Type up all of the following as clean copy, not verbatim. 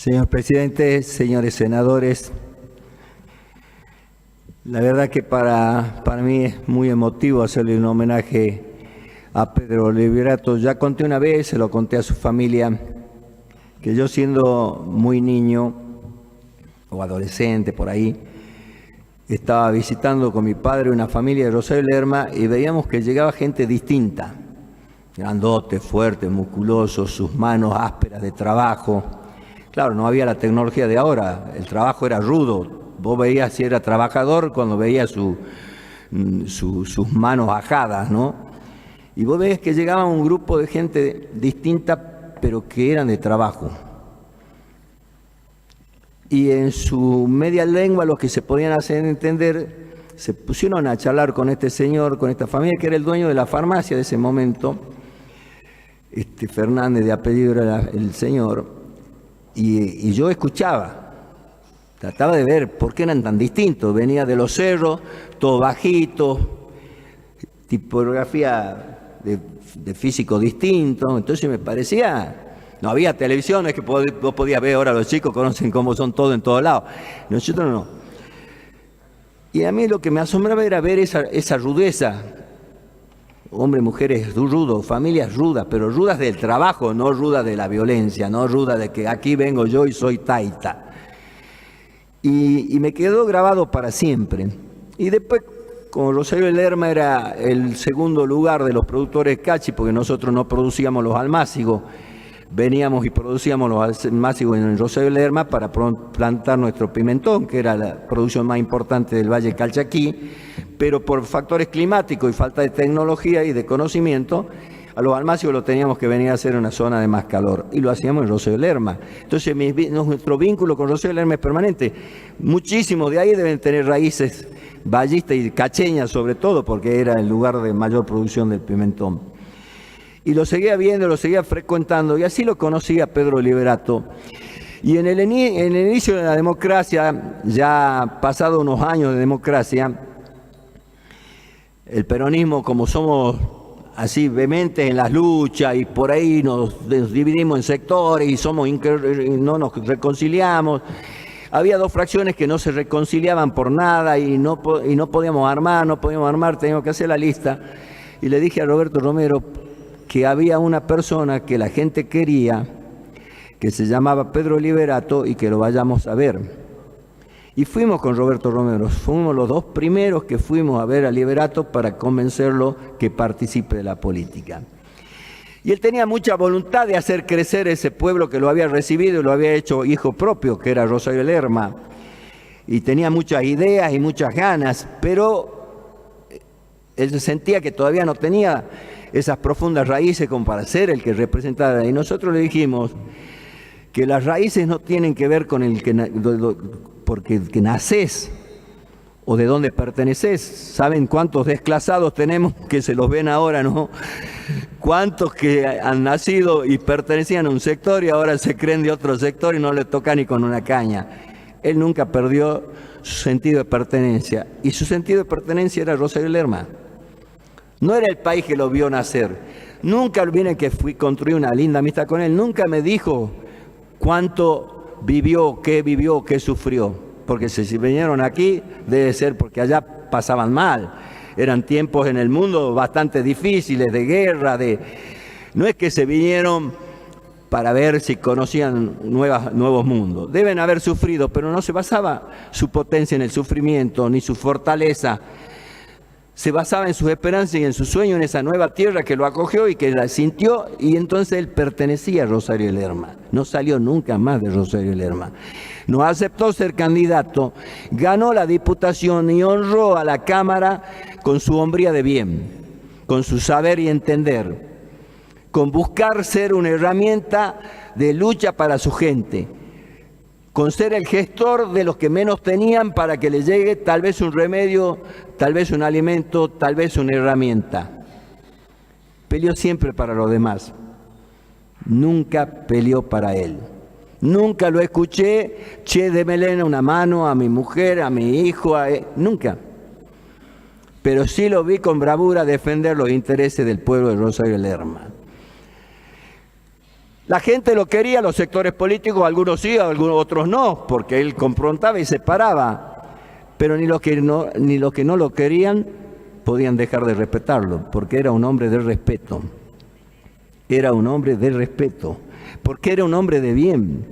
Señor presidente, señores senadores, la verdad que para mí es muy emotivo hacerle un homenaje a Pedro Liberato. Ya conté una vez, se lo conté a su familia, que yo siendo muy niño o adolescente por ahí, estaba visitando con mi padre una familia de Rosario Lerma y veíamos que llegaba gente distinta, grandotes, fuertes, musculosos, sus manos ásperas de trabajo. Claro, no había la tecnología de ahora, el trabajo era rudo. Vos veías si era trabajador cuando veías sus manos ajadas, ¿no? Y vos veías que llegaba un grupo de gente distinta, pero que eran de trabajo. Y en su media lengua, los que se podían hacer entender, se pusieron a charlar con este señor, con esta familia, que era el dueño de la farmacia de ese momento. Fernández de apellido era el señor. Y yo escuchaba, trataba de ver por qué eran tan distintos. Venía de los cerros, todo bajito, tipografía de físico distinto. Entonces me parecía, no había televisiones que vos podías ver. Ahora los chicos conocen cómo son todos en todos lados. Nosotros no. Y a mí lo que me asombraba era ver esa rudeza. Hombres, mujeres rudos, familias rudas, pero rudas del trabajo, no rudas de la violencia, no rudas de que aquí vengo yo y soy taita. Y me quedó grabado para siempre. Y después, como Rosario Lerma era el segundo lugar de los productores cachi, porque nosotros no producíamos los almácigos, veníamos y producíamos los almácigos en Rosario Lerma para plantar nuestro pimentón, que era la producción más importante del Valle Calchaquí, pero por factores climáticos y falta de tecnología y de conocimiento, a los almácigos lo teníamos que venir a hacer en una zona de más calor, y lo hacíamos en Rosario Lerma. Entonces nuestro vínculo con Rosario Lerma es permanente. Muchísimos de ahí deben tener raíces vallistas y cacheñas sobre todo, porque era el lugar de mayor producción del pimentón. Y lo seguía viendo, lo seguía frecuentando, y así lo conocí a Pedro Liberato. Y en el inicio de la democracia, ya pasado unos años de democracia, el peronismo, como somos así vehementes en las luchas y por ahí nos dividimos en sectores y no nos reconciliamos, había dos fracciones que no se reconciliaban por nada y no podíamos armar, teníamos que hacer la lista. Y le dije a Roberto Romero que había una persona que la gente quería, que se llamaba Pedro Liberato, y que lo vayamos a ver. Y fuimos con Roberto Romero, fuimos los dos primeros que fuimos a ver a Liberato para convencerlo que participe de la política. Y él tenía mucha voluntad de hacer crecer ese pueblo que lo había recibido y lo había hecho hijo propio, que era Rosario Lerma. Y tenía muchas ideas y muchas ganas, pero él se sentía que todavía no tenía esas profundas raíces como para ser el que representara. Y nosotros le dijimos que las raíces no tienen que ver con porque nacés o de dónde perteneces. ¿Saben cuántos desclasados tenemos que se los ven ahora, no? ¿Cuántos que han nacido y pertenecían a un sector y ahora se creen de otro sector y no les toca ni con una caña? Él nunca perdió su sentido de pertenencia, y su sentido de pertenencia era Rosario Lerma. No era el país que lo vio nacer. Nunca, miren que construí una linda amistad con él, nunca me dijo cuánto vivió, qué sufrió. Porque si vinieron aquí, debe ser porque allá pasaban mal. Eran tiempos en el mundo bastante difíciles, de guerra, no es que se vinieron para ver si conocían nuevos mundos. Deben haber sufrido, pero no se basaba su potencia en el sufrimiento, ni su fortaleza. Se basaba en sus esperanzas y en su sueño, en esa nueva tierra que lo acogió y que la sintió, y entonces él pertenecía a Rosario Lerma. No salió nunca más de Rosario Lerma. No aceptó ser candidato, ganó la diputación y honró a la Cámara con su hombría de bien, con su saber y entender, con buscar ser una herramienta de lucha para su gente, con ser el gestor de los que menos tenían para que les llegue tal vez un remedio, tal vez un alimento, tal vez una herramienta. Peleó siempre para los demás, nunca peleó para él. Nunca lo escuché, che, démele una mano a mi mujer, a mi hijo, nunca. Pero sí lo vi con bravura defender los intereses del pueblo de Rosario Lerma. La gente lo quería, los sectores políticos, algunos sí, algunos otros no, porque él confrontaba y separaba. Pero ni los que no lo querían podían dejar de respetarlo, porque era un hombre de respeto. Era un hombre de respeto, porque era un hombre de bien.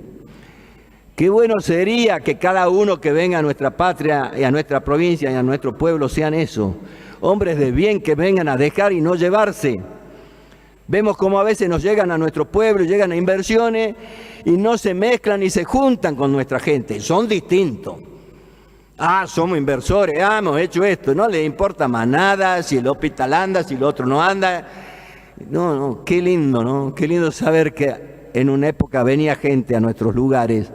Qué bueno sería que cada uno que venga a nuestra patria y a nuestra provincia y a nuestro pueblo sean eso, hombres de bien que vengan a dejar y no llevarse. Vemos cómo a veces nos llegan a nuestro pueblo, llegan a inversiones y no se mezclan ni se juntan con nuestra gente, son distintos. Ah, somos inversores, hemos hecho esto, no les importa más nada si el hospital anda, si el otro no anda. No, qué lindo, ¿no? Qué lindo saber que en una época venía gente a nuestros lugares,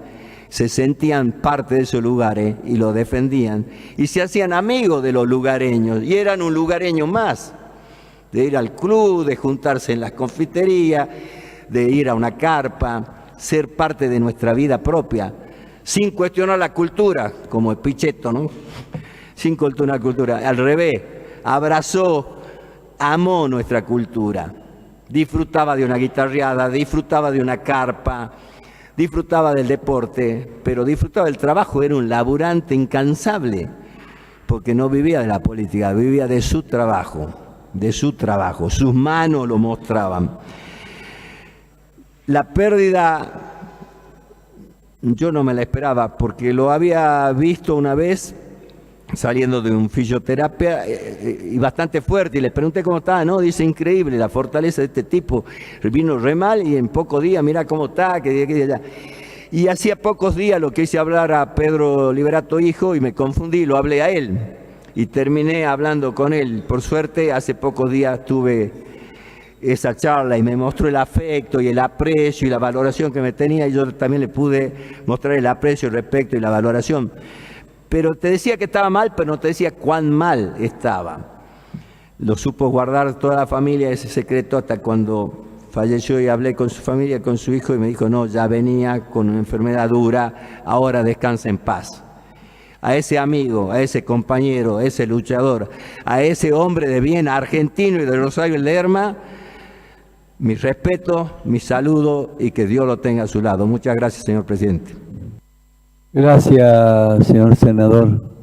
se sentían parte de esos lugares y lo defendían y se hacían amigos de los lugareños y eran un lugareño más, de ir al club, de juntarse en las confiterías, de ir a una carpa, ser parte de nuestra vida propia, sin cuestionar la cultura, como el Pichetto, ¿no? Sin cuestionar la cultura, al revés, abrazó, amó nuestra cultura, disfrutaba de una guitarreada, disfrutaba de una carpa, disfrutaba del deporte, pero disfrutaba del trabajo, era un laburante incansable, porque no vivía de la política, vivía de su trabajo, sus manos lo mostraban. La pérdida yo no me la esperaba, porque lo había visto una vez saliendo de un fisioterapia y bastante fuerte, y le pregunté cómo estaba, no, dice increíble la fortaleza de este tipo, vino re mal y en pocos días mira cómo está, y hacía pocos días lo que hice hablar a Pedro Liberato hijo y me confundí, lo hablé a él y terminé hablando con él. Por suerte hace pocos días tuve esa charla y me mostró el afecto y el aprecio y la valoración que me tenía, y yo también le pude mostrar el aprecio, el respeto y la valoración. Pero te decía que estaba mal, pero no te decía cuán mal estaba. Lo supo guardar toda la familia ese secreto hasta cuando falleció, y hablé con su familia, con su hijo, y me dijo, no, ya venía con una enfermedad dura, ahora descansa en paz. A ese amigo, a ese compañero, a ese luchador, a ese hombre de bien argentino y de Rosario Lerma, mi respeto, mi saludo y que Dios lo tenga a su lado. Muchas gracias, señor presidente. Gracias, señor senador.